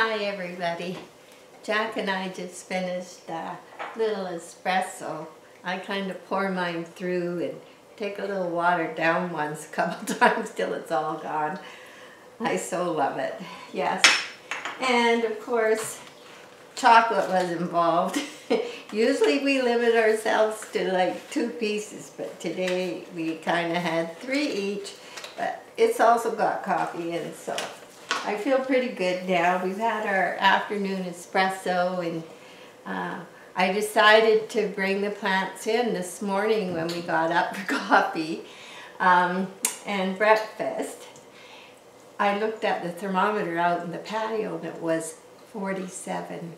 Hi everybody. Jack and I just finished a little espresso. I kind of pour mine through and take a little watered down ones a couple times till it's all gone. I so love it. Yes. And of course, chocolate was involved. Usually we limit ourselves to like 2 pieces, but today we kind of had 3 each. But it's also got coffee in, so I feel pretty good now. We've had our afternoon espresso, and I decided to bring the plants in this morning when we got up for coffee and breakfast. I looked at the thermometer out in the patio and it was 47.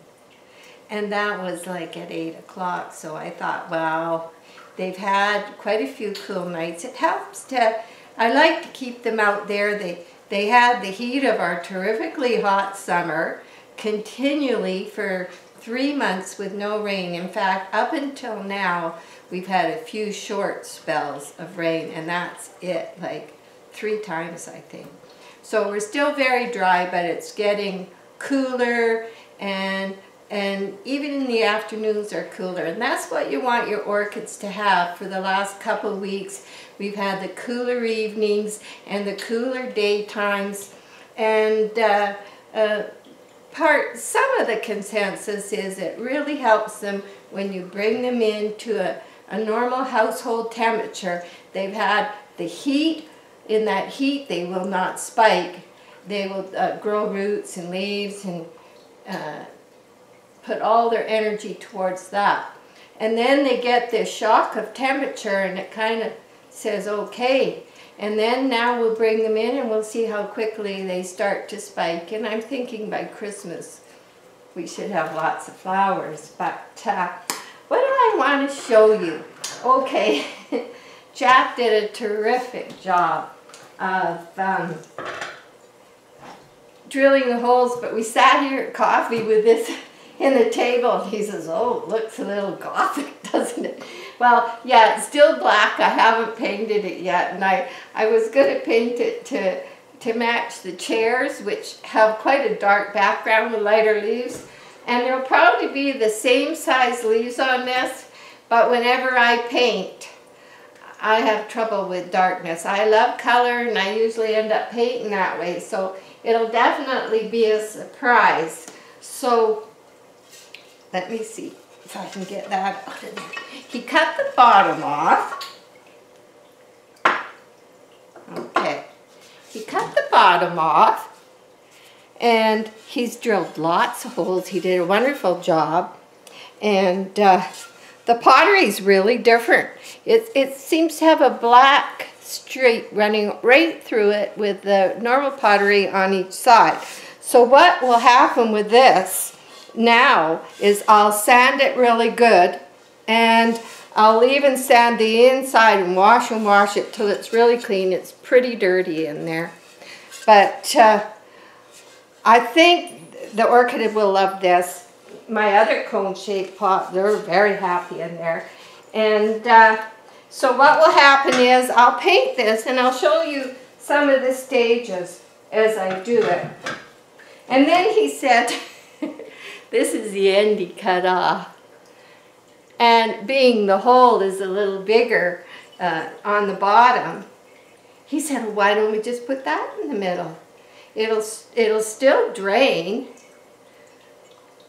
And that was like at 8 o'clock, so I thought, well, they've had quite a few cool nights. It helps to, I like to keep them out there. They had the heat of our terrifically hot summer continually for 3 months with no rain. In fact, up until now, we've had a few short spells of rain, and that's it, like 3 times, I think. So we're still very dry, but it's getting cooler, and even in the afternoons are cooler. And that's what you want your orchids to have. For the last couple of weeks, we've had the cooler evenings and the cooler daytimes. And some of the consensus is it really helps them when you bring them into a normal household temperature. They've had the heat. In that heat, they will not spike. They will grow roots and leaves and put all their energy towards that. And then they get this shock of temperature and it kind of says, okay. And then now we'll bring them in and we'll see how quickly they start to spike. And I'm thinking by Christmas we should have lots of flowers. But what do I want to show you? Okay, Jack did a terrific job of drilling the holes, but we sat here at coffee with this in the table, and he says, oh, it looks a little gothic, doesn't it? Well, yeah, it's still black. I haven't painted it yet, and I was going to paint it to match the chairs, which have quite a dark background with lighter leaves, and there'll probably be the same size leaves on this, but whenever I paint, I have trouble with darkness. I love color, and I usually end up painting that way, so it'll definitely be a surprise. So let me see if I can get that out of there. He cut the bottom off. Okay. He cut the bottom off, and he's drilled lots of holes. He did a wonderful job. And the pottery is really different. It seems to have a black streak running right through it with the normal pottery on each side. So what will happen with this now is I'll sand it really good, and I'll even sand the inside and wash it till it's really clean. It's pretty dirty in there. But I think the orchid will love this. My other cone-shaped pot, they're very happy in there. And so what will happen is I'll paint this, and I'll show you some of the stages as I do it. And then he said, this is the end he cut off. And being the hole is a little bigger on the bottom, he said, well, why don't we just put that in the middle? It'll still drain.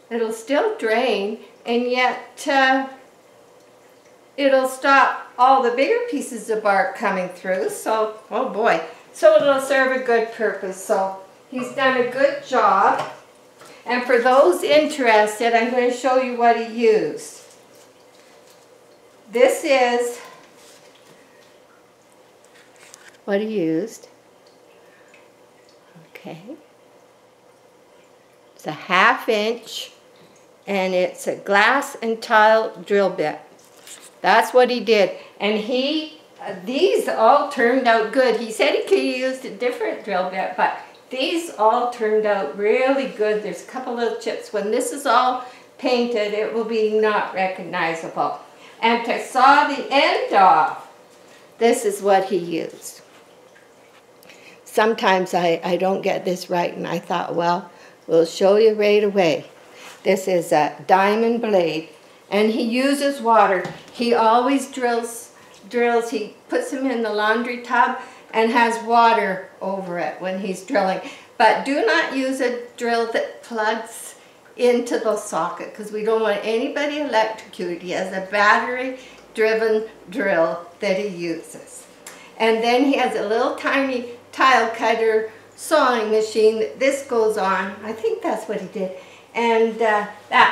It'll still drain, and yet it'll stop all the bigger pieces of bark coming through. So, oh boy. So it'll serve a good purpose. So he's done a good job. And for those interested, I'm going to show you what he used. This is what he used. Okay. It's a 1/2 inch, and it's a glass and tile drill bit. That's what he did. And these all turned out good. He said he could have used a different drill bit, but these all turned out really good. There's a couple little chips. When this is all painted, it will be not recognizable. And to saw the end off, this is what he used. Sometimes I don't get this right, and I thought, well, We'll show you right away. This is a diamond blade, and he uses water. He always drills, he puts them in the laundry tub and has water over it when he's drilling. But do not use a drill that plugs into the socket, because we don't want anybody electrocuted. He has a battery-driven drill that he uses. And then he has a little tiny tile cutter sawing machine that this goes on. I think that's what he did. And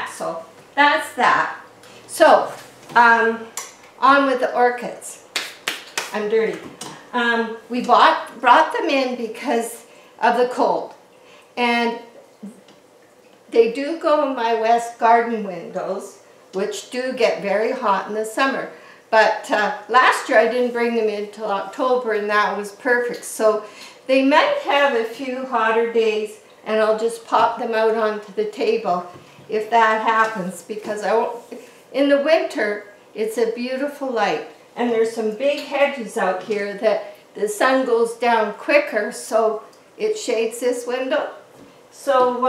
so that's that. So, on with the orchids. I'm dirty. We brought them in because of the cold. And they do go in my west garden windows, which do get very hot in the summer. But last year I didn't bring them in till October, and that was perfect. So they might have a few hotter days, and I'll just pop them out onto the table if that happens, because in the winter it's a beautiful light. And there's some big hedges out here that the sun goes down quicker, so it shades this window. So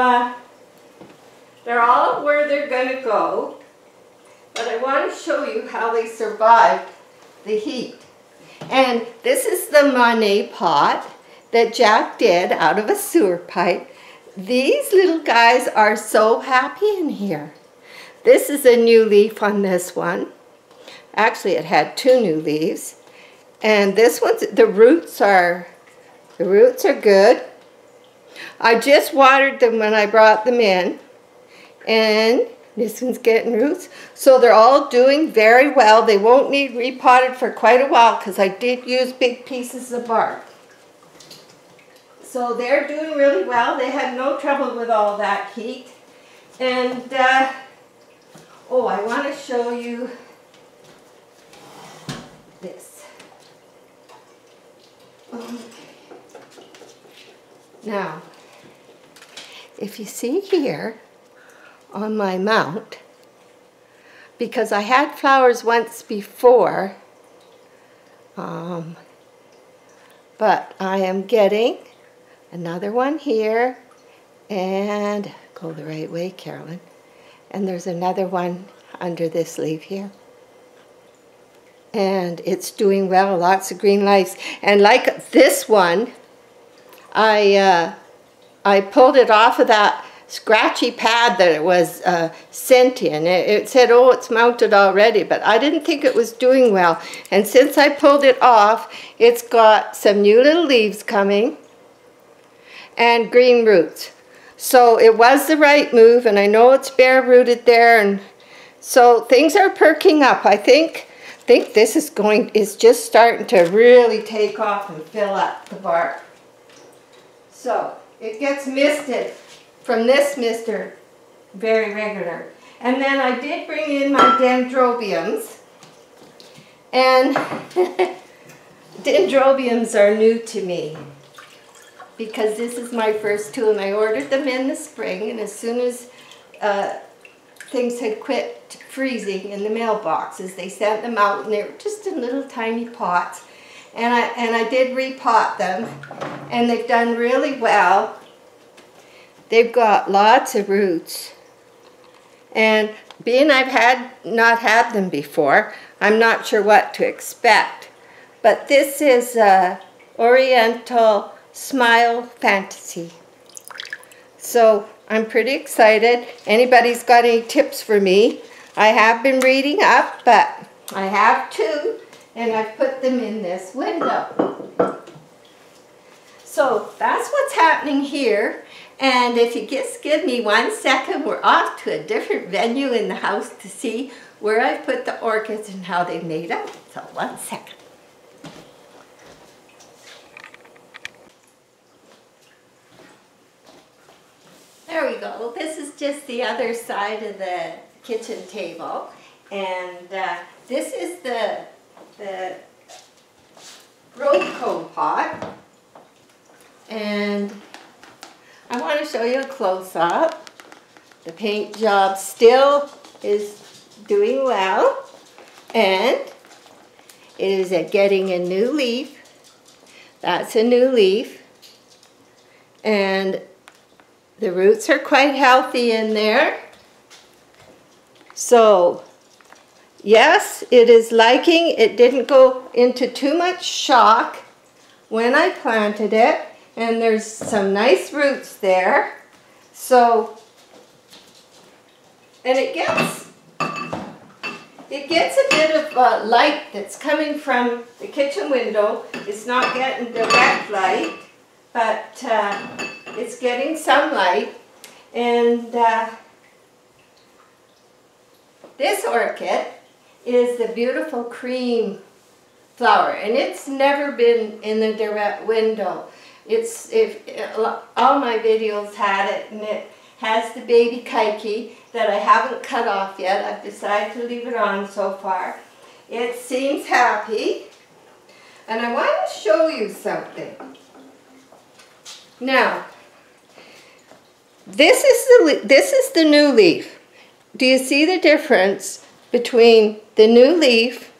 they're all where they're going to go, but I want to show you how they survived the heat. And this is the Monet pot that Jack did out of a sewer pipe. These little guys are so happy in here. This is a new leaf on this one. Actually, it had 2 new leaves. And this one's, the roots are good. I just watered them when I brought them in. And this one's getting roots. So they're all doing very well. They won't need repotted for quite a while because I did use big pieces of bark. So they're doing really well. They had no trouble with all that heat. And, oh, I want to show you this. Okay. Now, if you see here on my mount, because I had flowers once before, but I am getting another one here, and go the right way, Carolyn, and there's another one under this leaf here. And it's doing well, lots of green leaves. And like this one, I pulled it off of that scratchy pad that it was sent in. It said, oh, it's mounted already, but I didn't think it was doing well. And since I pulled it off, it's got some new little leaves coming and green roots. So it was the right move, and I know it's bare rooted there, and so things are perking up. I think this is just starting to really take off and fill up the bark. So it gets misted from this mister very regular. And then I did bring in my dendrobiums. And dendrobiums are new to me because this is my first 2, and I ordered them in the spring, and as soon as things had quit freezing in the mailboxes, they sent them out, and they were just in little tiny pots. And I did repot them, and they've done really well. They've got lots of roots. And being I've not had them before, I'm not sure what to expect. But this is Oriental Smile Fantasy. So I'm pretty excited. Anybody's got any tips for me? I have been reading up, but I have 2, and I've put them in this window. So that's what's happening here. And if you just give me 1 second, we're off to a different venue in the house to see where I've put the orchids and how they made up. So 1 second. There we go. This is just the other side of the kitchen table. And this is the road cone pot. And I want to show you a close-up. The paint job still is doing well, and it is getting a new leaf. That's a new leaf, and The roots are quite healthy in there. So, yes, it is liking. It didn't go into too much shock when I planted it. And there's some nice roots there. So, and it gets a bit of light that's coming from the kitchen window. It's not getting direct light, but it's getting some light. And this orchid is the beautiful cream flower, and it's never been in the direct window. All my videos had it, and it has the baby keiki that I haven't cut off yet. I've decided to leave it on so far. It seems happy, and I want to show you something. Now, this is the new leaf. Do you see the difference between the new leaf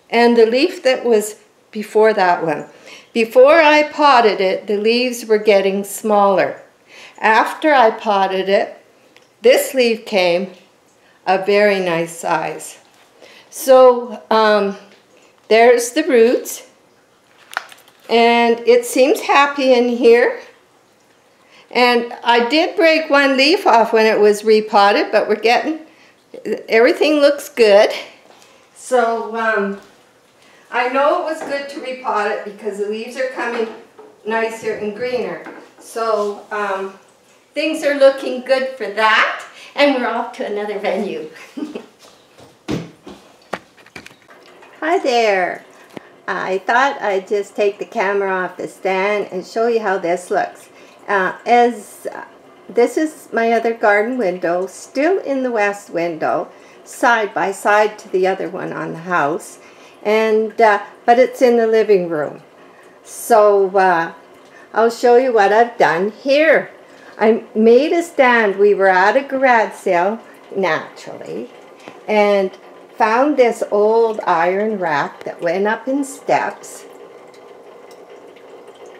and the leaf that was before that one? Before I potted it, the leaves were getting smaller. After I potted it, this leaf came a very nice size. So there's the roots, and it seems happy in here. And I did break one leaf off when it was repotted, but everything looks good. So I know it was good to repot it because the leaves are coming nicer and greener. So things are looking good for that, and we're off to another venue. Hi there. I thought I'd just take the camera off the stand and show you how this looks. This is my other garden window, still in the west window, side by side to the other one on the house, and but it's in the living room. So I'll show you what I've done here. I made a stand. We were at a garage sale, naturally, and found this old iron rack that went up in steps.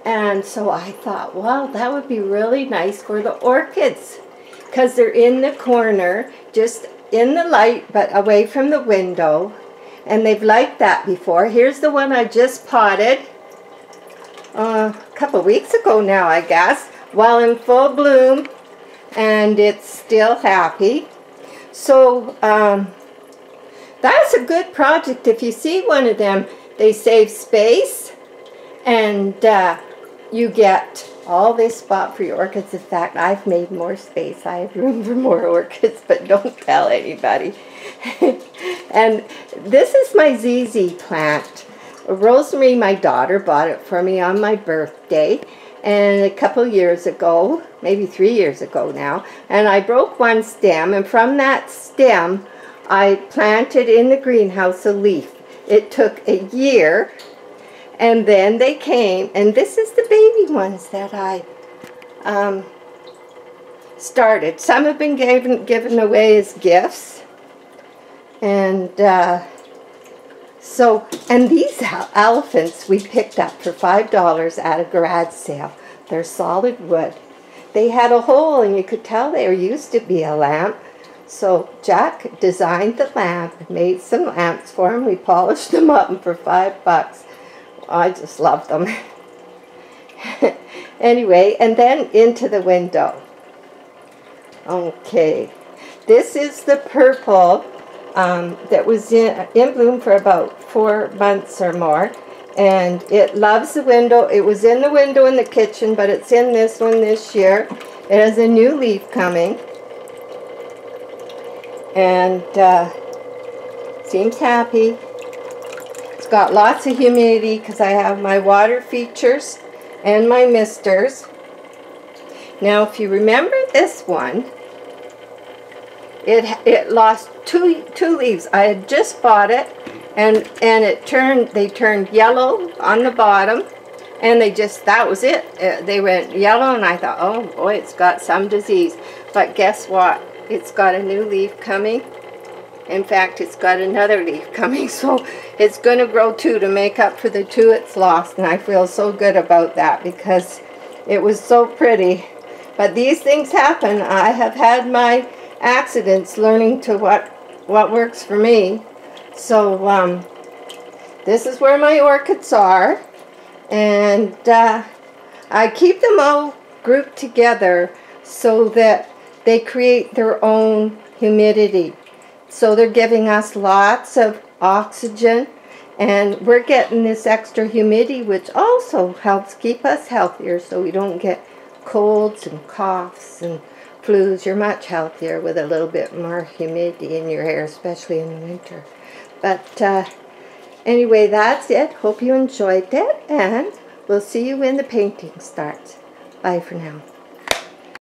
And so I thought, well, that would be really nice for the orchids, because they're in the corner, just in the light, but away from the window. And they've liked that before. Here's the one I just potted a couple weeks ago now, I guess, while in full bloom, and it's still happy. So that's a good project. If you see one of them, they save space, and you get all this spot for your orchids. In fact, I've made more space. I have room for more orchids, but don't tell anybody. And this is my ZZ plant. Rosemary, my daughter, bought it for me on my birthday, and a couple years ago, maybe 3 years ago now, and I broke one stem, and from that stem I planted in the greenhouse a leaf. It took a year, and then they came, and this is the baby ones that I started. Some have been given away as gifts, and and these elephants we picked up for $5 at a garage sale. They're solid wood. They had a hole, and you could tell they used to be a lamp. So Jack designed the lamp, made some lamps for him. We polished them up for $5. I just love them. Anyway, and then into the window. Okay, this is the purple that was in bloom for about 4 months or more, and it loves the window. It was in the window in the kitchen, but it's in this one this year. It has a new leaf coming, and seems happy. It's got lots of humidity because I have my water features and my misters. Now, if you remember this one, it lost two leaves. I had just bought it, and they turned yellow on the bottom, and that was it. They went yellow, and I thought, oh boy, it's got some disease. But guess what? It's got a new leaf coming. In fact, it's got another leaf coming, so it's going to grow 2 to make up for the 2 it's lost, and I feel so good about that because it was so pretty. But these things happen. I have had my accidents learning to what works for me. So this is where my orchids are. And I keep them all grouped together so that they create their own humidity. So they're giving us lots of oxygen, and we're getting this extra humidity, which also helps keep us healthier so we don't get colds and coughs and flus. You're much healthier with a little bit more humidity in your air, especially in the winter. But anyway, that's it. Hope you enjoyed it, and we'll see you when the painting starts. Bye for now.